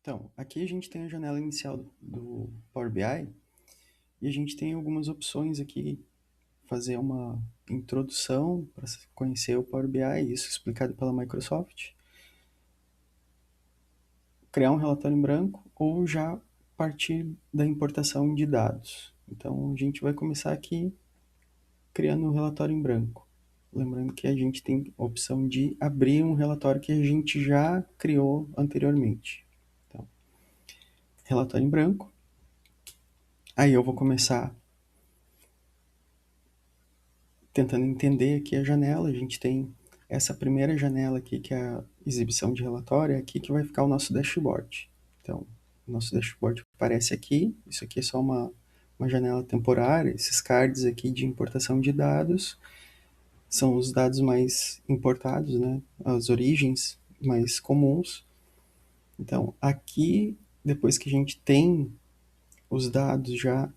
Então, aqui a gente tem a janela inicial do Power BI e a gente tem algumas opções aqui, fazer uma introdução para conhecer o Power BI, isso explicado pela Microsoft, criar um relatório em branco ou já partir da importação de dados. Então, a gente vai começar aqui criando um relatório em branco. Lembrando que a gente tem a opção de abrir um relatório que a gente já criou anteriormente. Então, relatório em branco. Aí eu vou começar tentando entender aqui a janela. A gente tem essa primeira janela aqui, que é a exibição de relatório, é aqui que vai ficar o nosso dashboard. Então, o nosso dashboard aparece aqui. Isso aqui é só uma janela temporária. Esses cards aqui de importação de dados são os dados mais importados, né? As origens mais comuns. Então, aqui, depois que a gente tem os dados já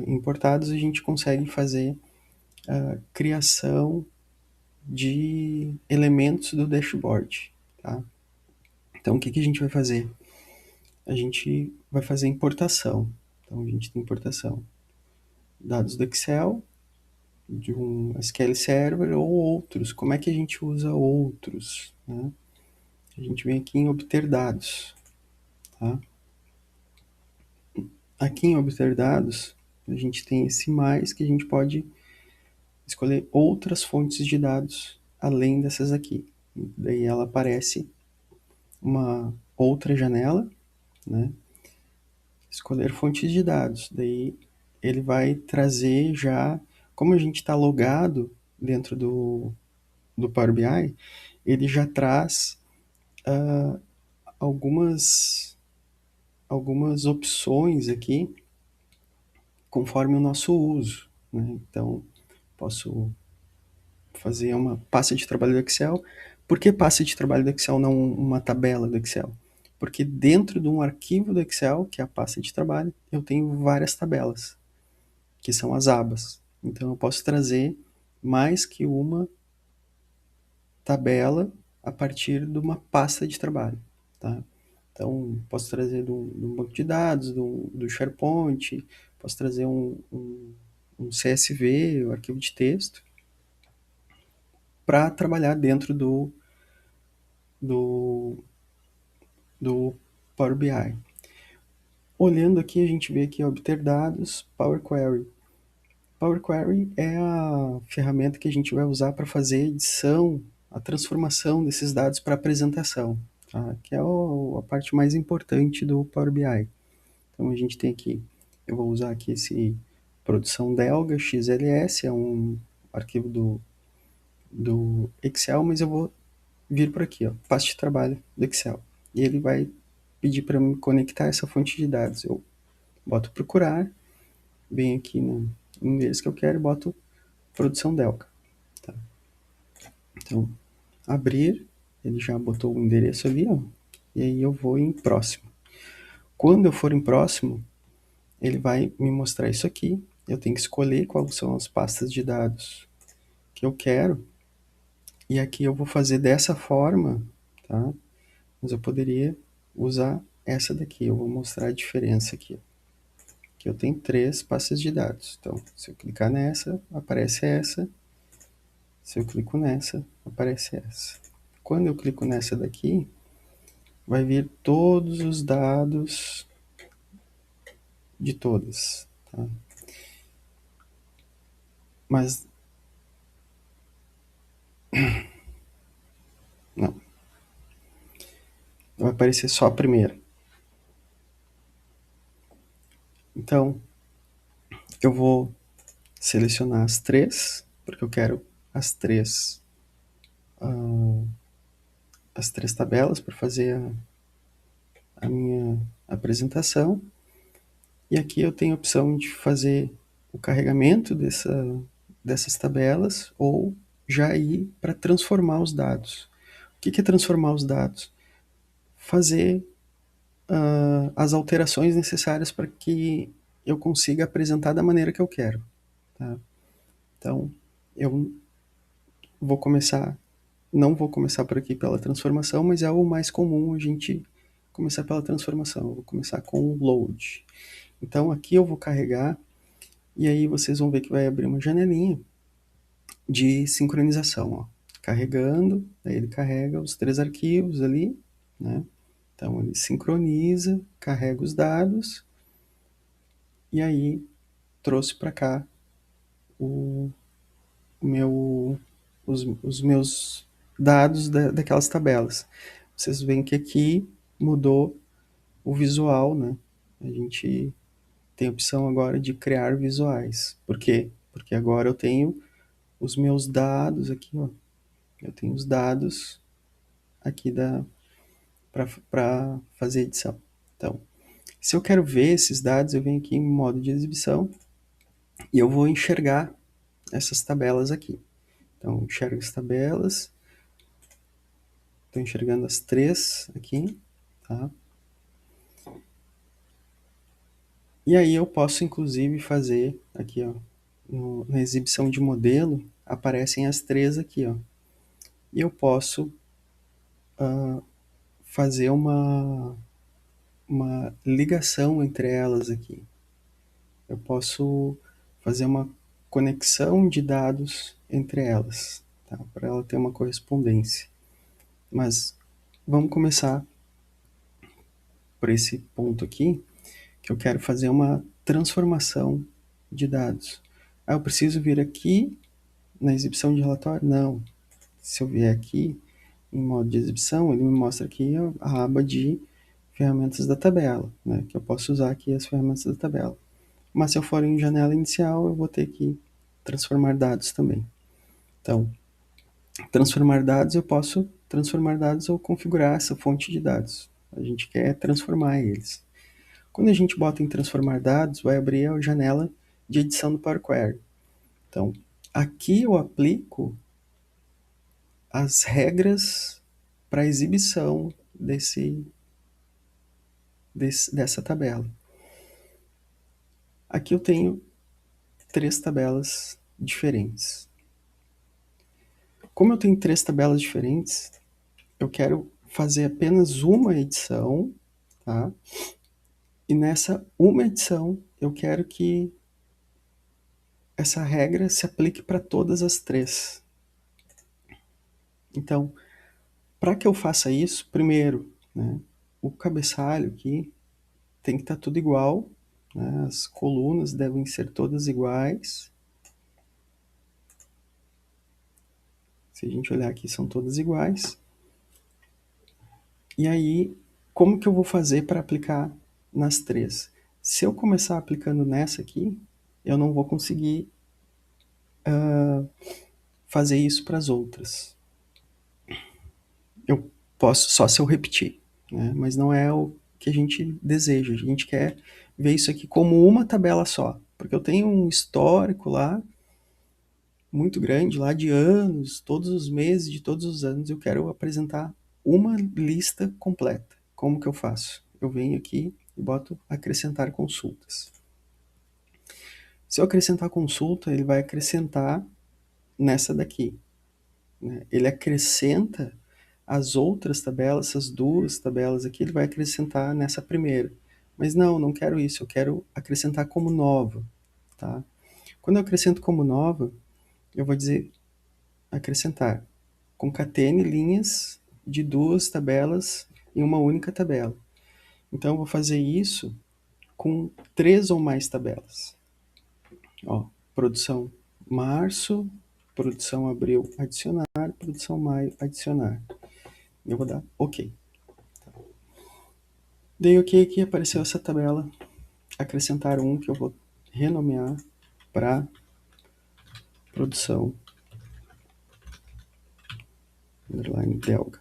importados, a gente consegue fazer a criação de elementos do dashboard, tá? Então, o que que a gente vai fazer? A gente vai fazer importação. Então, a gente tem importação dados do Excel, de um SQL Server ou outros. Como é que a gente usa outros, né? A gente vem aqui em obter dados, tá? Aqui em obter dados, a gente tem esse mais que a gente pode escolher outras fontes de dados além dessas aqui. Daí ela aparece uma outra janela, né? Escolher fontes de dados. Daí ele vai trazer já, como a gente está logado dentro do Power BI, ele já traz algumas, algumas opções aqui conforme o nosso uso, né? Então, posso fazer uma pasta de trabalho do Excel. Por que pasta de trabalho do Excel, não uma tabela do Excel? Porque dentro de um arquivo do Excel, que é a pasta de trabalho, eu tenho várias tabelas, que são as abas. Então eu posso trazer mais que uma tabela a partir de uma pasta de trabalho, tá? Então posso trazer do banco de dados, do SharePoint, posso trazer um CSV, um arquivo de texto, para trabalhar dentro do, do Power BI. Olhando aqui, a gente vê aqui obter dados, Power Query. Power Query é a ferramenta que a gente vai usar para fazer a edição, a transformação desses dados para apresentação, tá? Que é a parte mais importante do Power BI. Então a gente tem aqui, eu vou usar aqui esse produção Delga XLS, é um arquivo do Excel, mas eu vou vir por aqui, ó, pasta de trabalho do Excel. E ele vai pedir para me conectar essa fonte de dados. Eu boto procurar, venho aqui no endereço que eu quero e boto produção Delta. Tá? Então, abrir, ele já botou o endereço ali, ó, e aí eu vou em próximo. Quando eu for em próximo, ele vai me mostrar isso aqui. Eu tenho que escolher quais são as pastas de dados que eu quero. E aqui eu vou fazer dessa forma, tá? Mas eu poderia usar essa daqui. Eu vou mostrar a diferença aqui. Que eu tenho 3 pastas de dados. Então, se eu clicar nessa, aparece essa. Se eu clico nessa, aparece essa. Quando eu clico nessa daqui, vai vir todos os dados de todas, tá? Mas, não. Vai aparecer só a primeira. Então, eu vou selecionar as 3, porque eu quero as 3, as 3 tabelas para fazer a minha apresentação. E aqui eu tenho a opção de fazer o carregamento dessas tabelas ou já ir para transformar os dados. O que é transformar os dados? Fazer as alterações necessárias para que eu consiga apresentar da maneira que eu quero. Tá? Então, eu vou começar, não vou começar por aqui pela transformação, mas é o mais comum a gente começar pela transformação, eu vou começar com o load. Então aqui eu vou carregar, e aí vocês vão ver que vai abrir uma janelinha de sincronização, ó. Carregando, aí ele carrega os 3 arquivos ali, né? Então ele sincroniza, carrega os dados, e aí trouxe para cá o meu, os meus dados daquelas tabelas. Vocês veem que aqui mudou o visual, né? A gente tem a opção agora de criar visuais. Por quê? Porque agora eu tenho os meus dados aqui, ó. Eu tenho os dados aqui para fazer edição. Então, se eu quero ver esses dados, eu venho aqui em modo de exibição e eu vou enxergar essas tabelas aqui. Então, enxergo as tabelas, estou enxergando as 3 aqui, tá? E aí eu posso, inclusive, fazer aqui, ó, na exibição de modelo, aparecem as 3 aqui, ó. E eu posso fazer uma ligação entre elas aqui. Eu posso fazer uma conexão de dados entre elas, tá? Para ela ter uma correspondência. Mas vamos começar por esse ponto aqui, que eu quero fazer uma transformação de dados. Ah, eu preciso vir aqui na exibição de relatório? Não. Se eu vier aqui em modo de exibição, ele me mostra aqui a aba de ferramentas da tabela, né? Que eu posso usar aqui as ferramentas da tabela. Mas se eu for em janela inicial, eu vou ter que transformar dados também. Então, transformar dados, eu posso transformar dados ou configurar essa fonte de dados. A gente quer transformar eles. Quando a gente bota em transformar dados, vai abrir a janela de edição do Power Query. Então, aqui eu aplico as regras para exibição dessa tabela. Aqui eu tenho 3 tabelas diferentes. Como eu tenho 3 tabelas diferentes, eu quero fazer apenas uma edição, tá? E nessa uma edição, eu quero que essa regra se aplique para todas as 3. Então, para que eu faça isso, primeiro, né, o cabeçalho aqui tem que estar tudo igual, né, as colunas devem ser todas iguais. Se a gente olhar aqui, são todas iguais. E aí, como que eu vou fazer para aplicar nas 3? Se eu começar aplicando nessa aqui, eu não vou conseguir fazer isso para as outras. Eu posso só se eu repetir, né? Mas não é o que a gente deseja. A gente quer ver isso aqui como uma tabela só, porque eu tenho um histórico lá muito grande, lá de anos, todos os meses de todos os anos, eu quero apresentar uma lista completa. Como que eu faço? Eu venho aqui e boto acrescentar consultas. Se eu acrescentar consulta, ele vai acrescentar nessa daqui, né? Ele acrescenta as outras tabelas, essas 2 tabelas aqui, ele vai acrescentar nessa primeira. Mas não quero isso, eu quero acrescentar como nova, tá? Quando eu acrescento como nova, eu vou dizer acrescentar, concatene linhas de 2 tabelas em uma única tabela. Então eu vou fazer isso com 3 ou mais tabelas. Ó, produção março, produção abril adicionar, produção maio adicionar. Eu vou dar OK. Dei OK aqui, apareceu essa tabela, acrescentar um que eu vou renomear para produção underline belga.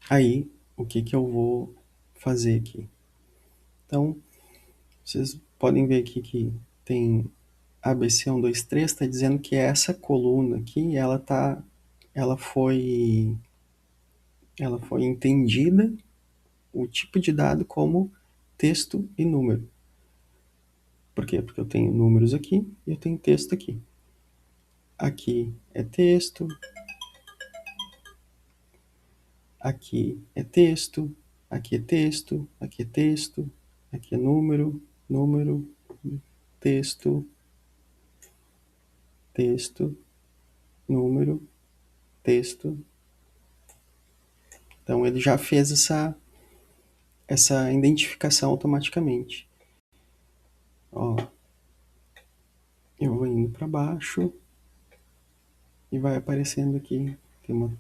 Aí, o que que eu vou fazer aqui? Então, vocês podem ver aqui que tem ABC123, está dizendo que essa coluna aqui, ela foi entendida, o tipo de dado como texto e número. Por quê? Porque eu tenho números aqui e eu tenho texto aqui. Aqui é texto, Aqui é texto, aqui é texto, aqui é texto, aqui é número, número, texto, texto, número, texto. Então ele já fez essa identificação automaticamente. Ó, eu vou indo para baixo e vai aparecendo aqui. Tem uma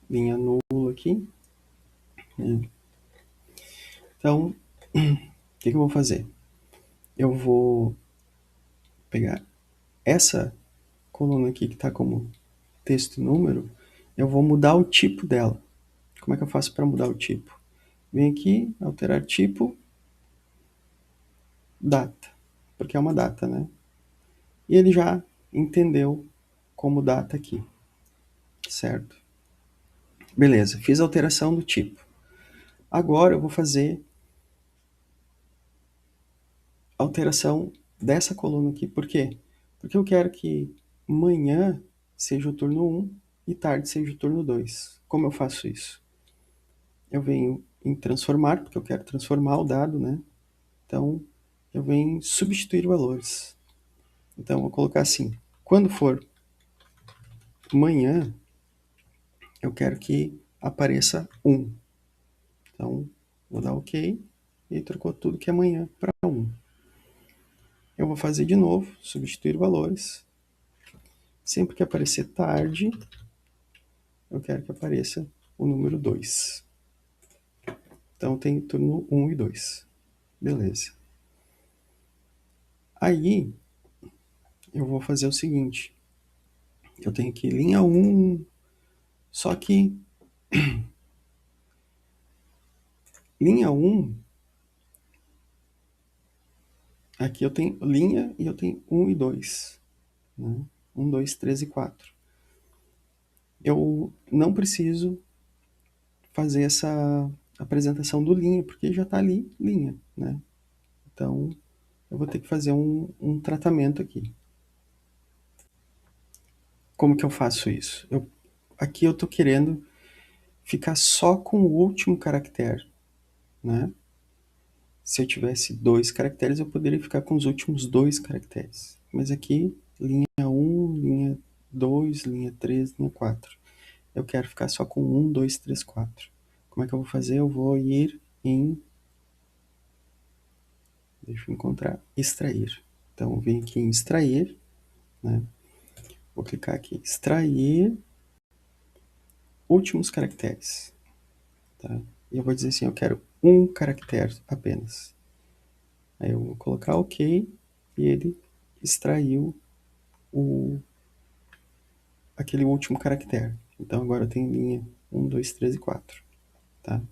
linha nula aqui. Né? Então, o que eu vou fazer? Eu vou pegar essa coluna aqui que está como texto e número, eu vou mudar o tipo dela. Como é que eu faço para mudar o tipo? Vem aqui, alterar tipo, data, porque é uma data, né? E ele já entendeu como data aqui, certo? Beleza, fiz a alteração do tipo. Agora eu vou fazer a alteração dessa coluna aqui. Por quê? Porque eu quero que manhã seja o turno 1 e tarde seja o turno 2. Como eu faço isso? Eu venho em transformar, porque eu quero transformar o dado, né? Então, eu venho em substituir valores. Então, eu vou colocar assim, quando for manhã, eu quero que apareça 1. Então, vou dar OK e trocou tudo que é manhã para 1. Eu vou fazer de novo, substituir valores. Sempre que aparecer tarde, eu quero que apareça o número 2. Então, tem turno 1 e 2. Beleza. Aí, eu vou fazer o seguinte. Eu tenho aqui linha 1, só que linha 1, aqui eu tenho linha e eu tenho 1 e 2. Né? 1, 2, 3 e 4. Eu não preciso fazer essa apresentação do linha, porque já está ali linha. Né? Então, eu vou ter que fazer um tratamento aqui. Como que eu faço isso? Aqui eu estou querendo ficar só com o último caractere. Né? Se eu tivesse 2 caracteres, eu poderia ficar com os últimos 2 caracteres. Mas aqui, linha 1, linha 2, linha 3, linha 4. Eu quero ficar só com 1, 2, 3, 4. Como é que eu vou fazer? Eu vou ir em... Deixa eu encontrar. Extrair. Então, eu venho aqui em extrair. Né? Vou clicar aqui. Extrair últimos caracteres. Tá? E eu vou dizer assim, eu quero um caractere apenas. Aí eu vou colocar OK e ele extraiu aquele último caractere. Então agora eu tenho linha 1, 2, 3 e 4. Tá?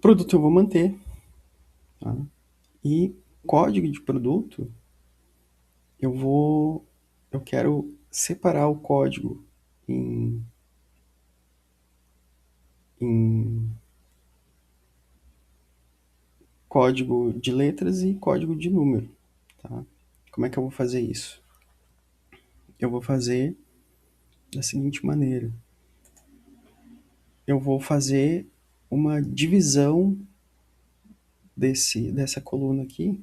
Produto eu vou manter. Tá? E código de produto, eu quero separar o código em código de letras e código de número. Tá? Como é que eu vou fazer isso? Eu vou fazer da seguinte maneira. Eu vou fazer uma divisão dessa coluna aqui,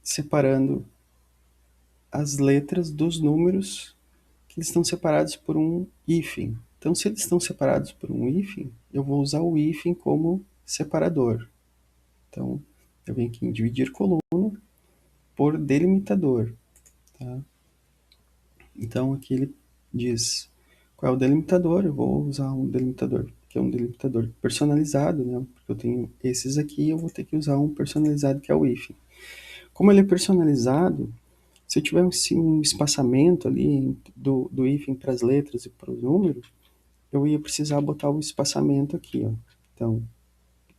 separando as letras dos números que estão separados por um hífen. Então, se eles estão separados por um hífen, eu vou usar o hífen como separador. Então, eu venho aqui em dividir coluna por delimitador. Tá? Então, aqui ele diz qual é o delimitador. Eu vou usar um delimitador, que é um delimitador personalizado, né? Porque eu tenho esses aqui, eu vou ter que usar um personalizado, que é o hífen. Como ele é personalizado, se eu tiver um espaçamento ali do hífen para as letras e para o número, eu ia precisar botar o espaçamento aqui, ó. Então,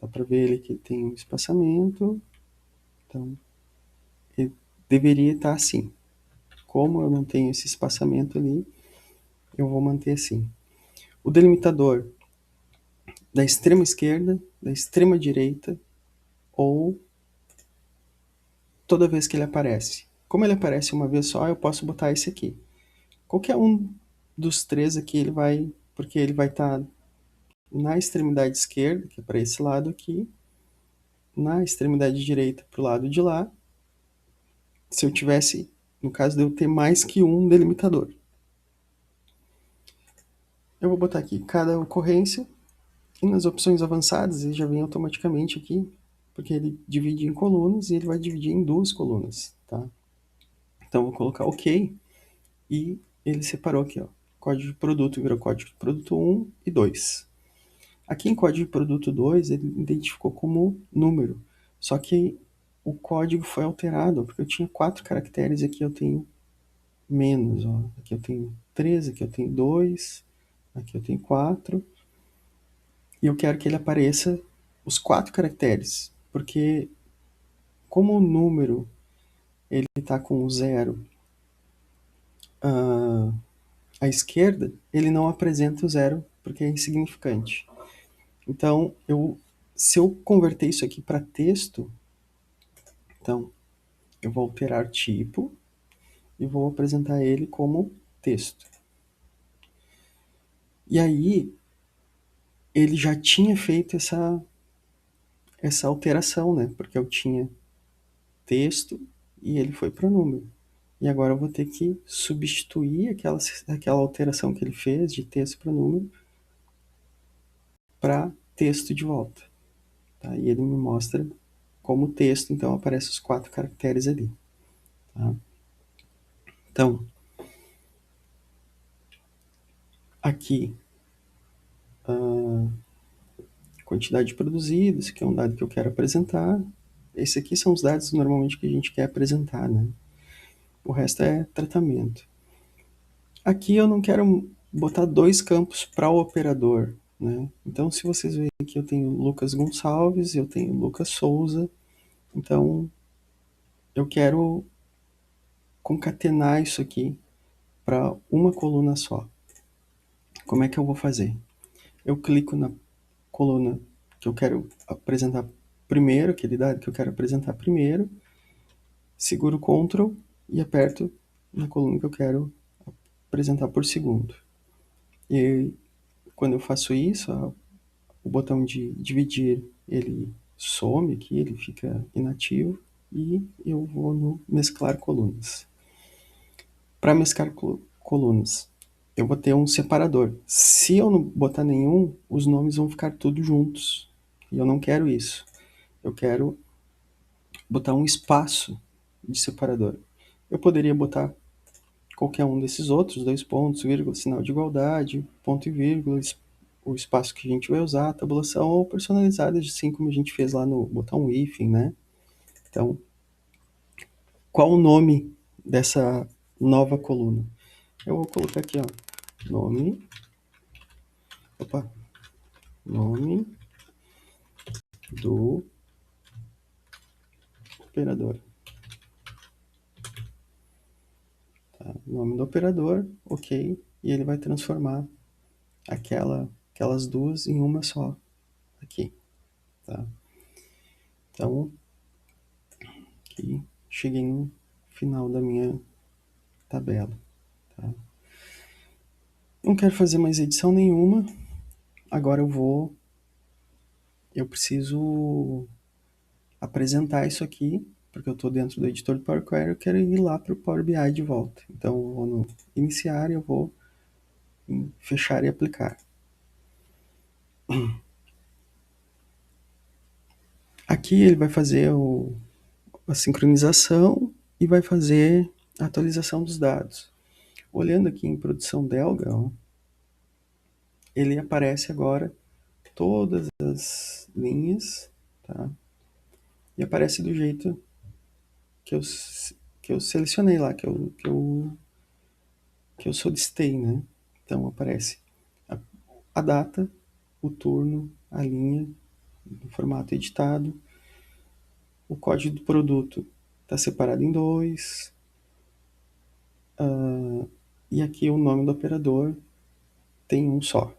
dá para ver ele que tem um espaçamento. Então, ele deveria estar assim. Como eu não tenho esse espaçamento ali, eu vou manter assim. O delimitador da extrema esquerda, da extrema direita, ou toda vez que ele aparece. Como ele aparece uma vez só, eu posso botar esse aqui. Qualquer um dos três aqui ele vai, porque ele vai estar na extremidade esquerda, que é para esse lado aqui, na extremidade direita para o lado de lá, se eu tivesse, no caso de eu ter mais que um delimitador. Eu vou botar aqui cada ocorrência, e nas opções avançadas ele já vem automaticamente aqui, porque ele divide em colunas e ele vai dividir em duas colunas, tá? Então eu vou colocar OK e ele separou aqui, ó, código de produto virou código de produto 1 e 2. Aqui em código de produto 2 ele identificou como número, só que o código foi alterado, porque eu tinha 4 caracteres e aqui eu tenho menos, ó. Aqui eu tenho 3, aqui eu tenho 2, aqui eu tenho 4. E eu quero que ele apareça os 4 caracteres, porque como o número ele está com o 0 à esquerda, ele não apresenta o 0 porque é insignificante. Então, se eu converter isso aqui para texto, então eu vou alterar tipo e vou apresentar ele como texto. E aí, ele já tinha feito essa alteração, né? Porque eu tinha texto e ele foi para o número. E agora eu vou ter que substituir aquela alteração que ele fez de texto para número para texto de volta. Tá? E ele me mostra como texto, então aparecem os 4 caracteres ali. Tá? Então, aqui, quantidade produzida, esse aqui é um dado que eu quero apresentar. Esses aqui são os dados normalmente que a gente quer apresentar, né? O resto é tratamento. Aqui eu não quero botar 2 campos para o operador, né? Então, se vocês verem aqui, eu tenho Lucas Gonçalves, eu tenho Lucas Souza. Então, eu quero concatenar isso aqui para uma coluna só. Como é que eu vou fazer? Eu clico na coluna que eu quero apresentar primeiro, aquele dado que eu quero apresentar primeiro, seguro Ctrl e aperto na coluna que eu quero apresentar por segundo. E quando eu faço isso, o botão de dividir ele some aqui, ele fica inativo e eu vou no mesclar colunas. Para mesclar colunas, eu vou ter um separador. Se eu não botar nenhum, os nomes vão ficar todos juntos. E eu não quero isso. Eu quero botar um espaço de separador. Eu poderia botar qualquer um desses outros, 2 pontos, vírgula, sinal de igualdade, ponto e vírgula, o espaço que a gente vai usar, a tabulação ou personalizada, assim como a gente fez lá no botão hífen, né? Então, qual o nome dessa nova coluna? Eu vou colocar aqui, ó, nome do operador. Tá? Nome do operador, ok, e ele vai transformar aquelas duas em uma só aqui, tá? Então, aqui cheguei no final da minha tabela, tá? Não quero fazer mais edição nenhuma. Agora eu preciso apresentar isso aqui, porque eu estou dentro do editor do Power Query, eu quero ir lá para o Power BI de volta. Então, eu vou no iniciar e eu vou em fechar e aplicar. Aqui ele vai fazer a sincronização e vai fazer a atualização dos dados. Olhando aqui em produção Delga, ó, ele aparece agora todas as linhas, tá? E aparece do jeito que eu selecionei lá, que eu solicitei, né? Então aparece a data, o turno, a linha, no formato editado, o código do produto está separado em 2, e aqui o nome do operador tem um só.